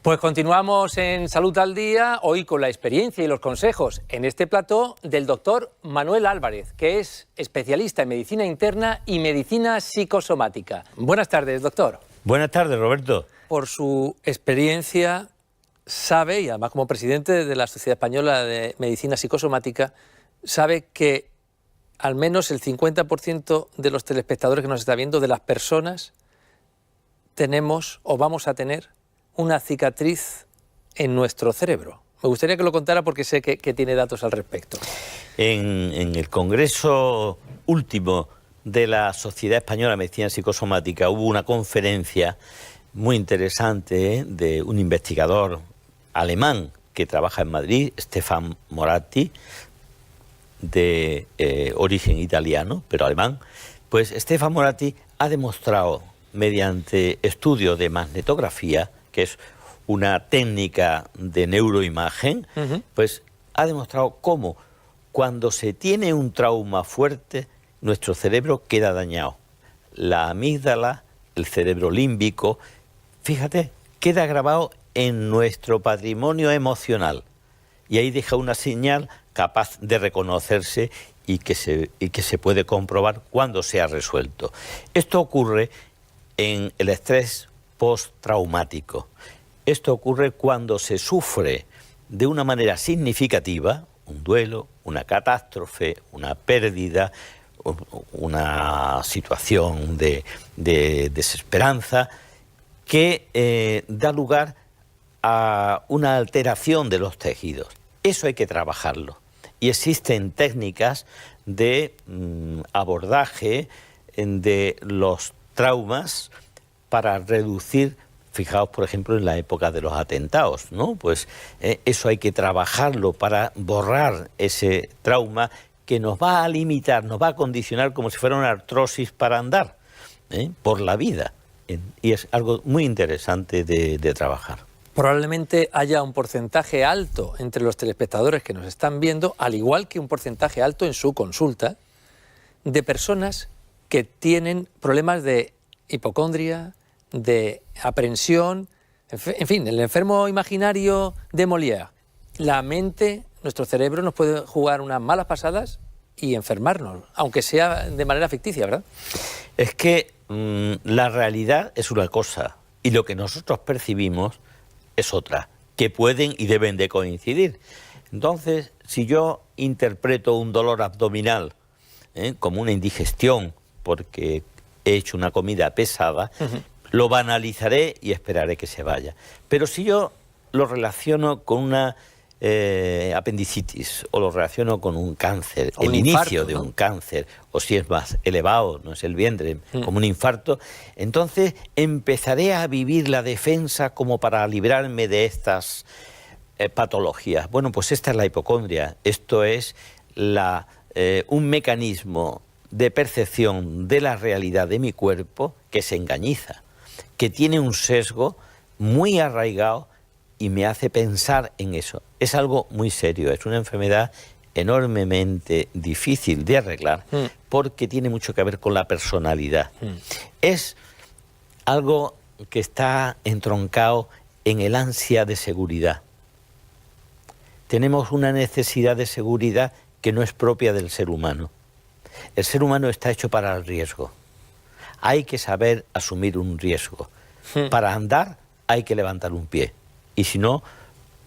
Pues continuamos en Salud al Día, hoy con la experiencia y los consejos en este plató del doctor Manuel Álvarez, que es especialista en medicina interna y medicina psicosomática. Buenas tardes, doctor. Buenas tardes, Roberto. Por su experiencia sabe, y además como presidente de la Sociedad Española de Medicina Psicosomática, sabe que al menos el 50% de los telespectadores que nos está viendo, de las personas, tenemos o vamos a tener una cicatriz en nuestro cerebro. Me gustaría que lo contara porque sé que tiene datos al respecto. En el congreso último de la Sociedad Española de Medicina Psicosomática hubo una conferencia muy interesante de un investigador alemán que trabaja en Madrid, Stefan Moratti, de origen italiano, pero alemán. Pues Stefan Moratti ha demostrado mediante estudios de magnetografía, que es una técnica de neuroimagen, pues ha demostrado cómo cuando se tiene un trauma fuerte, nuestro cerebro queda dañado. La amígdala, el cerebro límbico, fíjate, queda grabado en nuestro patrimonio emocional. Y ahí deja una señal capaz de reconocerse y que se puede comprobar cuando se ha resuelto. Esto ocurre en el estrés postraumático. Esto ocurre cuando se sufre de una manera significativa un duelo, una catástrofe, una pérdida, una situación de desesperanza que da lugar a una alteración de los tejidos. Eso hay que trabajarlo. Y existen técnicas de abordaje de los traumas para reducir, fijaos por ejemplo en la época de los atentados, ¿no? Pues eso hay que trabajarlo para borrar ese trauma que nos va a limitar, nos va a condicionar como si fuera una artrosis para andar por la vida. Y es algo muy interesante de trabajar. Probablemente haya un porcentaje alto entre los telespectadores que nos están viendo, al igual que un porcentaje alto en su consulta, de personas que tienen problemas de hipocondria, de aprensión, en fin, el enfermo imaginario de Molière. La mente, nuestro cerebro nos puede jugar unas malas pasadas y enfermarnos, aunque sea de manera ficticia, ¿verdad? Es que la realidad es una cosa y lo que nosotros percibimos es otra, que pueden y deben de coincidir. Entonces, si yo interpreto un dolor abdominal como una indigestión porque he hecho una comida pesada, lo banalizaré y esperaré que se vaya. Pero si yo lo relaciono con una apendicitis o lo relaciono con un cáncer, el inicio de un cáncer, o si es más elevado, no es el vientre, como un infarto, entonces empezaré a vivir la defensa como para librarme de estas patologías. Bueno, pues esta es la hipocondria, esto es un mecanismo de percepción de la realidad de mi cuerpo que se engañiza, que tiene un sesgo muy arraigado y me hace pensar en eso. Es algo muy serio, es una enfermedad enormemente difícil de arreglar porque tiene mucho que ver con la personalidad. Es algo que está entroncado en el ansia de seguridad. Tenemos una necesidad de seguridad que no es propia del ser humano. El ser humano está hecho para el riesgo. Hay que saber asumir un riesgo. Para andar hay que levantar un pie. Y si no,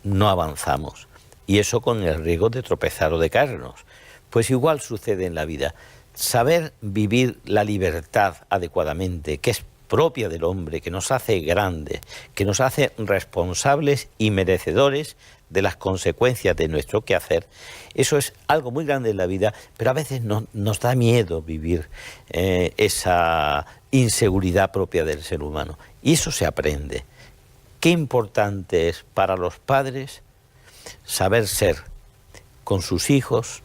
no avanzamos. Y eso con el riesgo de tropezar o de caernos. Pues igual sucede en la vida. Saber vivir la libertad adecuadamente, que es propia del hombre, que nos hace grandes, que nos hace responsables y merecedores de las consecuencias de nuestro quehacer, eso es algo muy grande en la vida, pero a veces nos da miedo vivir esa inseguridad propia del ser humano. Y eso se aprende. Qué importante es para los padres saber ser con sus hijos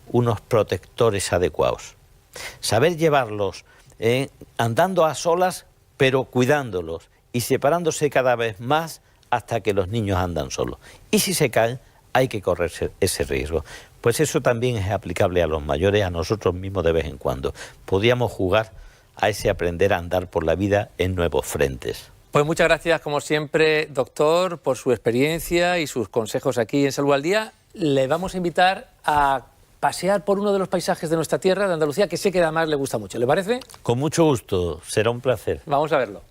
unos protectores adecuados. Saber llevarlos andando a solas, pero cuidándolos y separándose cada vez más hasta que los niños andan solos. Y si se caen, hay que correr ese riesgo. Pues eso también es aplicable a los mayores, a nosotros mismos de vez en cuando. Podríamos jugar a ese aprender a andar por la vida en nuevos frentes. Pues muchas gracias, como siempre, doctor, por su experiencia y sus consejos aquí en Salud al Día. Le vamos a invitar a pasear por uno de los paisajes de nuestra tierra, de Andalucía, que sé que además le gusta mucho. ¿Le parece? Con mucho gusto, será un placer. Vamos a verlo.